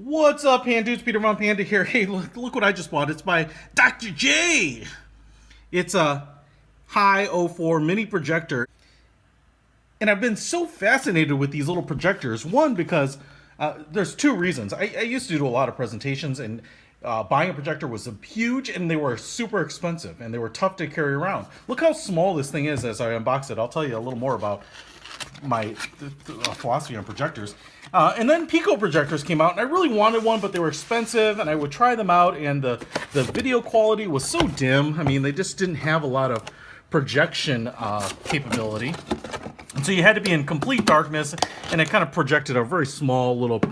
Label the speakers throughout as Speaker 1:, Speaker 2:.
Speaker 1: What's up, Pan Dudes? Peter Von Panda here. Hey, look what I just bought. It's by DR.J. It's a HI-04 mini projector. And I've been so fascinated with these little projectors. One, because there's two reasons. I used to do a lot of presentations, and buying a projector was huge, and they were super expensive, and they were tough to carry around. Look how small this thing is as I unbox it. I'll tell you a little more about my philosophy on projectors. And then Pico projectors came out, and I really wanted one, but they were expensive, and I would try them out, and the video quality was so dim. I mean, they just didn't have a lot of projection capability. And so you had to be in complete darkness, and it kind of projected a very small little,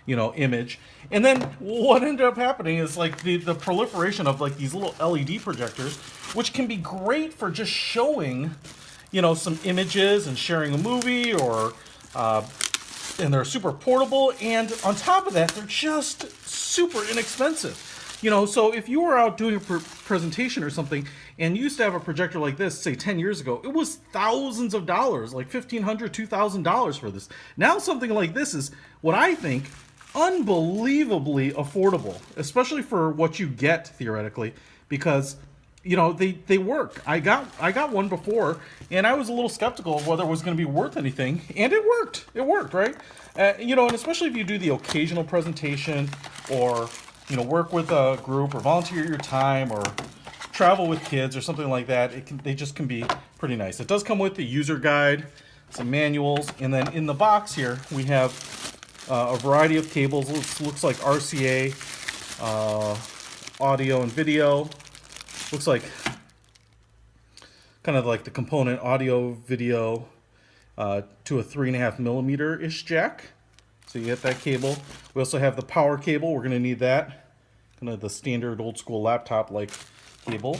Speaker 1: image. And then what ended up happening is like the proliferation of like these little LED projectors, which can be great for just showing, some images and sharing a movie, or and they're super portable, and on top of that, they're just super inexpensive. So if you were out doing a presentation or something, and you used to have a projector like this, say 10 years ago, it was thousands of dollars, like $1,500, $2,000 for this. Now something like this is, what I think, unbelievably affordable, especially for what you get theoretically, because they work. I got one before, and I was a little skeptical of whether it was going to be worth anything, and it worked. It worked, right? And especially if you do the occasional presentation, or work with a group, or volunteer your time, or travel with kids, or something like that. They just can be pretty nice. It does come with the user guide, some manuals, and then in the box here we have a variety of cables. Looks like RCA, audio and video. Looks like kind of like the component audio video to a 3.5mm-ish jack. So you get that cable. We also have the power cable. We're going to need that. Kind of the standard old school laptop like cable.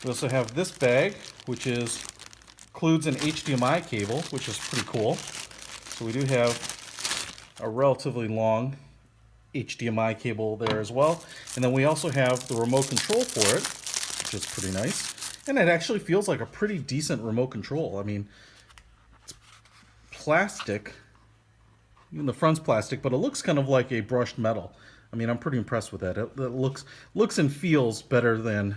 Speaker 1: We also have this bag, which includes an HDMI cable, which is pretty cool. So we do have a relatively long HDMI cable there as well. And then we also have the remote control for it, which is pretty nice. And it actually feels like a pretty decent remote control. I mean, it's plastic. Even the front's plastic, but it looks kind of like a brushed metal. I mean, I'm pretty impressed with that. It looks and feels better than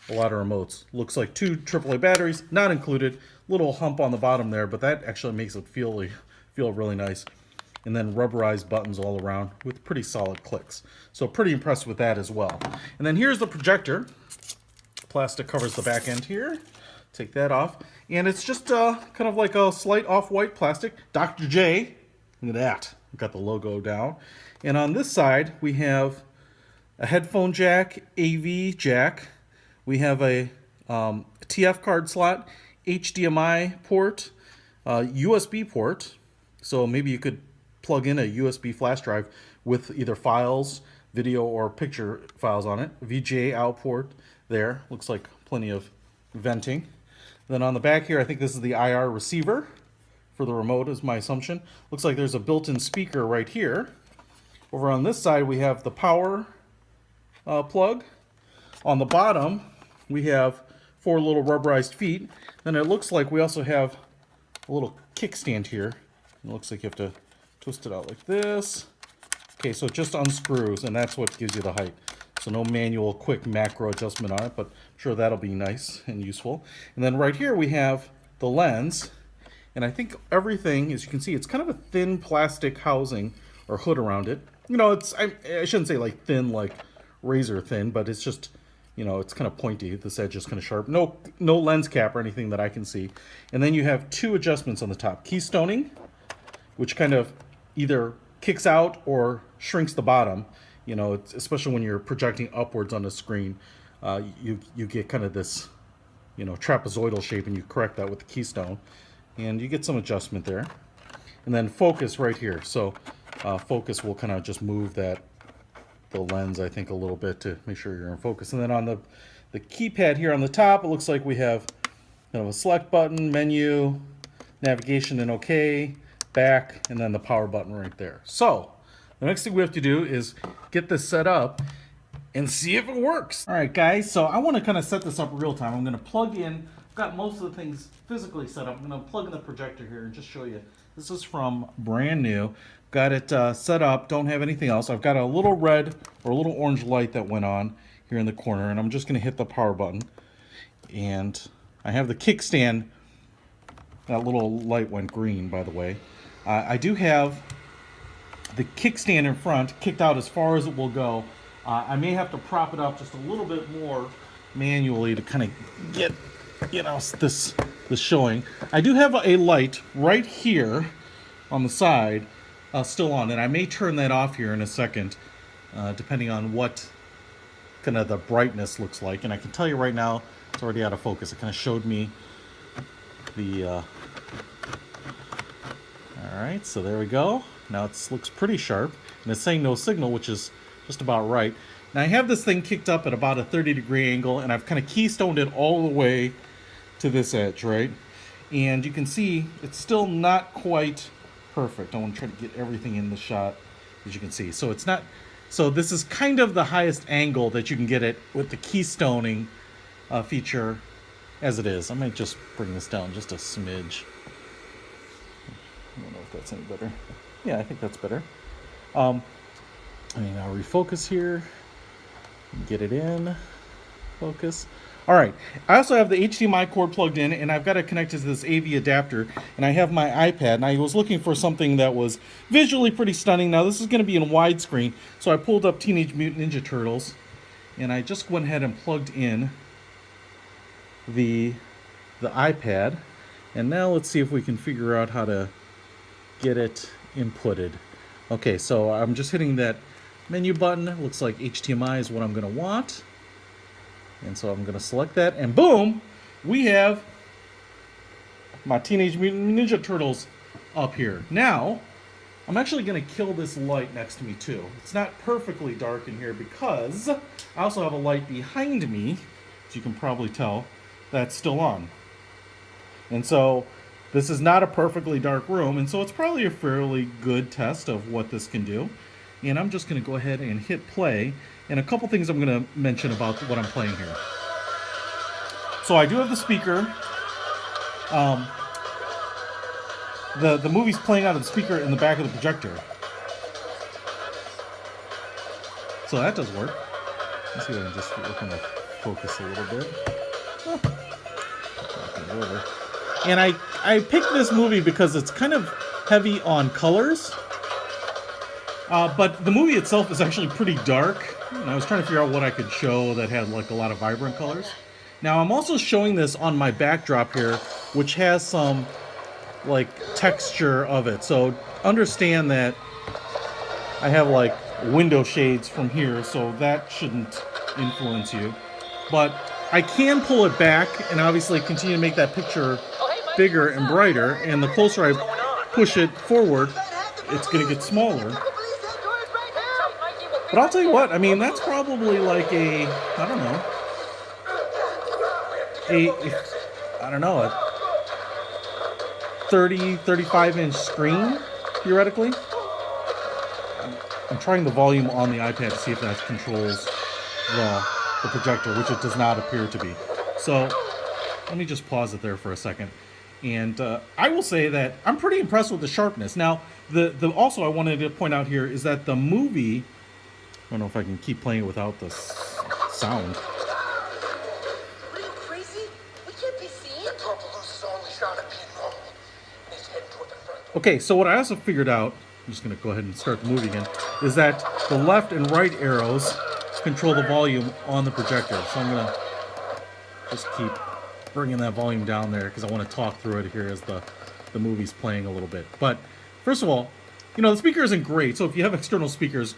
Speaker 1: a lot of remotes. Looks like 2 AAA batteries, not included. Little hump on the bottom there, but that actually makes it feel really nice. And then rubberized buttons all around with pretty solid clicks. So pretty impressed with that as well. And then here's the projector. Plastic covers the back end here. Take that off. And it's just kind of like a slight off-white plastic. DR.J. Look at that. We've got the logo down. And on this side, we have a headphone jack, AV jack. We have a TF card slot, HDMI port, USB port. So maybe you could plug in a USB flash drive with either files, video, or picture files on it. VGA out port there. Looks like plenty of venting. Then on the back here, I think this is the IR receiver for the remote, is my assumption. Looks like there's a built-in speaker right here. Over on this side, we have the power plug. On the bottom, we have 4 little rubberized feet. Then it looks like we also have a little kickstand here. It looks like you have to twist it out like this. Okay, so it just unscrews, and that's what gives you the height. So no manual quick macro adjustment on it, but I'm sure that'll be nice and useful. And then right here we have the lens. And I think everything, as you can see, it's kind of a thin plastic housing or hood around it. I shouldn't say like thin, like razor thin, but it's just, it's kind of pointy. This edge is kind of sharp. No lens cap or anything that I can see. And then you have 2 adjustments on the top. Keystoning, which kind of either kicks out or shrinks the bottom. Especially when you're projecting upwards on the screen, you get kind of this, trapezoidal shape, and you correct that with the keystone. And you get some adjustment there. And then focus right here. So focus will kind of just move the lens, I think, a little bit to make sure you're in focus. And then on the keypad here on the top, it looks like we have kind of a select button, menu, navigation and OK, back, and then the power button right there. So the next thing we have to do is get this set up and see if it works. All right, guys, so I want to kind of set this up real time. I'm going to plug in, I've got most of the things physically set up. I'm going to plug in the projector here and just show you. This is from brand new. Got it set up, don't have anything else. I've got a little red or a little orange light that went on here in the corner, and I'm just gonna hit the power button. And I have the kickstand. That little light went green, by the way. I do have the kickstand in front, kicked out as far as it will go. I may have to prop it up just a little bit more manually to kind of get, you know, this showing. I do have a light right here on the side still on, and I may turn that off here in a second, depending on what kind of the brightness looks like. And I can tell you right now, it's already out of focus. It kind of showed me the... all right, so there we go. Now it looks pretty sharp, and it's saying no signal, which is just about right. Now I have this thing kicked up at about a 30-degree angle, and I've kind of keystoned it all the way to this edge, right? And you can see it's still not quite perfect. I want to try to get everything in the shot, as you can see. So it's not. So this is kind of the highest angle that you can get it with the keystoning feature as it is. I might just bring this down just a smidge. I don't know if that's any better. Yeah, I think that's better. I mean, I'll refocus here. Get it in. Focus. All right. I also have the HDMI cord plugged in, and I've got it connected to this AV adapter, and I have my iPad, and I was looking for something that was visually pretty stunning. Now, this is going to be in widescreen, so I pulled up Teenage Mutant Ninja Turtles, and I just went ahead and plugged in the iPad, and now let's see if we can figure out how to get it inputted. Okay, so I'm just hitting that menu button. It looks like HDMI is what I'm going to want. And so I'm going to select that, and boom, we have my Teenage Mutant Ninja Turtles up here. Now, I'm actually going to kill this light next to me too. It's not perfectly dark in here because I also have a light behind me, as you can probably tell, that's still on. And so this is not a perfectly dark room, and so it's probably a fairly good test of what this can do. And I'm just going to go ahead and hit play. And a couple things I'm going to mention about what I'm playing here. So I do have the speaker. The movie's playing out of the speaker in the back of the projector. So that does work. Let's see if I can just work on the focus a little bit. Over. And I picked this movie because it's kind of heavy on colors. But the movie itself is actually pretty dark. And I was trying to figure out what I could show that had like a lot of vibrant colors. Now I'm also showing this on my backdrop here, which has some like texture of it. So understand that I have like window shades from here, so that shouldn't influence you. But I can pull it back and obviously continue to make that picture bigger and brighter. And the closer I push it forward, it's going to get smaller. But I'll tell you what, I mean, that's probably like a 30, 35-inch screen, theoretically. I'm trying the volume on the iPad to see if that controls the projector, which it does not appear to be. So let me just pause it there for a second. And I will say that I'm pretty impressed with the sharpness. Now, also I wanted to point out here is that the movie... I don't know if I can keep playing it without the sound.
Speaker 2: Are you crazy? We can't be seen. The purple is only trying to be normal. He's heading toward the front.
Speaker 1: Okay, so what I also figured out, I'm just going to go ahead and start the movie again, is that the left and right arrows control the volume on the projector. So I'm going to just keep bringing that volume down there because I want to talk through it here as the movie's playing a little bit. But first of all, you know, the speaker isn't great, so if you have external speakers...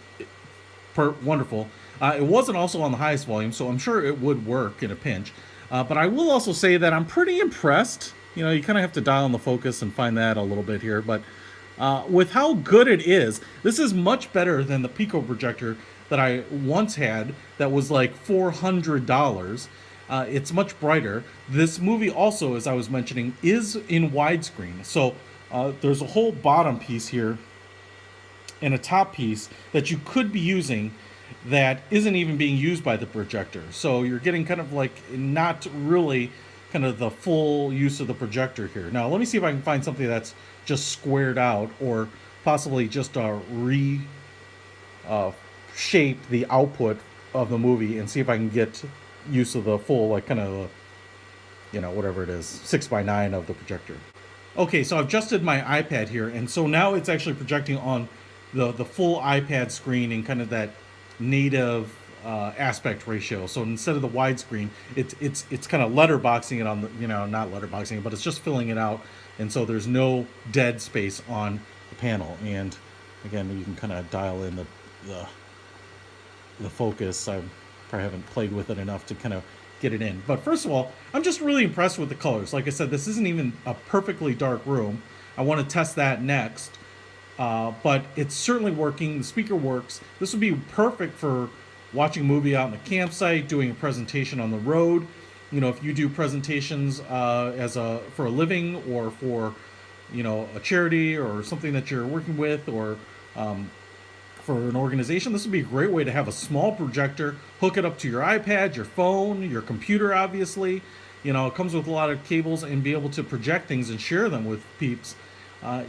Speaker 1: wonderful. It wasn't also on the highest volume, so I'm sure it would work in a pinch. But I will also say that I'm pretty impressed. You know, you kind of have to dial in the focus and find that a little bit here. But with how good it is, this is much better than the Pico projector that I once had that was like $400. It's much brighter. This movie also, as I was mentioning, is in widescreen. So there's a whole bottom piece here and a top piece that you could be using that isn't even being used by the projector. So you're getting kind of like not really kind of the full use of the projector here. Now let me see if I can find something that's just squared out, or possibly just shape the output of the movie, and see if I can get use of the full, like, kind of, you know, whatever it is, 6x9 of the projector. Okay, so I've adjusted my iPad here, and so now it's actually projecting on the full iPad screen in kind of that native aspect ratio. So instead of the widescreen, it's kind of letterboxing it on the, you know, not letterboxing it, but it's just filling it out, and so there's no dead space on the panel. And again, you can kind of dial in the focus. I probably haven't played with it enough to kind of get it in. But first of all, I'm just really impressed with the colors. Like I said, this isn't even a perfectly dark room. I want to test that next. But it's certainly working. The speaker works. This would be perfect for watching a movie out in the campsite, doing a presentation on the road. You know, if you do presentations for a living, or for, you know, a charity or something that you're working with, or for an organization, this would be a great way to have a small projector, hook it up to your iPad, your phone, your computer, obviously. You know, it comes with a lot of cables, and be able to project things and share them with peeps.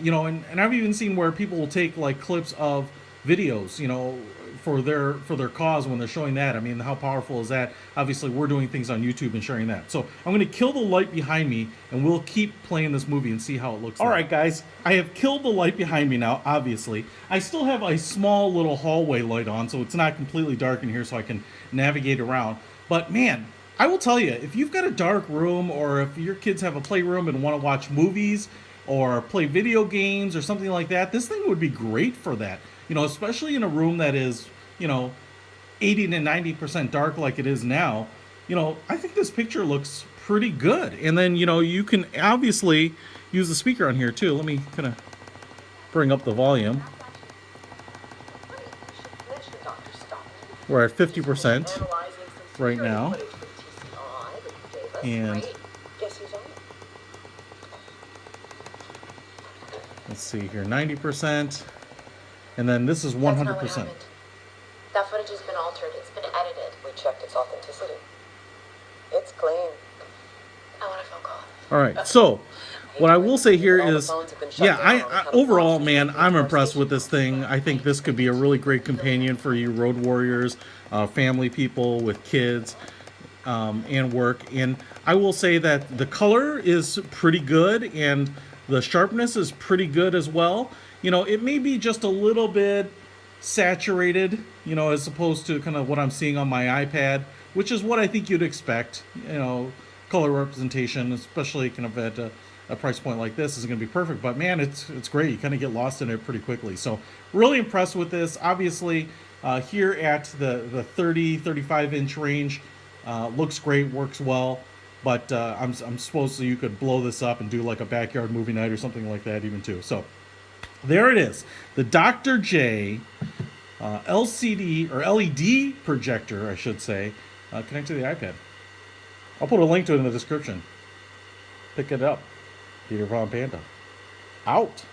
Speaker 1: You know, and I've even seen where people will take, like, clips of videos, you know, for their cause when they're showing that. I mean, how powerful is that? Obviously, we're doing things on YouTube and sharing that. So I'm going to kill the light behind me, and we'll keep playing this movie and see how it looks. All right, guys, I have killed the light behind me now, obviously. I still have a small little hallway light on, so it's not completely dark in here, so I can navigate around. But man, I will tell you, if you've got a dark room, or if your kids have a playroom and want to watch movies or play video games or something like that, this thing would be great for that. You know, especially in a room that is, you know, 80 to 90% dark like it is now. You know, I think this picture looks pretty good. And then, you know, you can obviously use the speaker on here too. Let me kind of bring up the volume. We're at 50% right now. And let's see here, 90%. And then this is 100%.
Speaker 3: That footage has been altered. It's been edited. We checked its authenticity. It's clean. I want a phone call.
Speaker 1: All right. So what I will say here is, yeah, I overall, man, I'm impressed with this thing. I think this could be a really great companion for you road warriors, family people with kids, and work. And I will say that the color is pretty good, and the sharpness is pretty good as well. You know, it may be just a little bit saturated, you know, as opposed to kind of what I'm seeing on my iPad, which is what I think you'd expect. You know, color representation, especially kind of at a price point like this, is going to be perfect. But man, it's great. You kind of get lost in it pretty quickly. So really impressed with this. Obviously, here at the 35 inch range, looks great, works well. But I'm supposed to, you could blow this up and do like a backyard movie night or something like that even too. So there it is, the DR.J LCD or LED projector, I should say, connected to the iPad. I'll put a link to it in the description. Pick it up. Peter Von Panda. Out.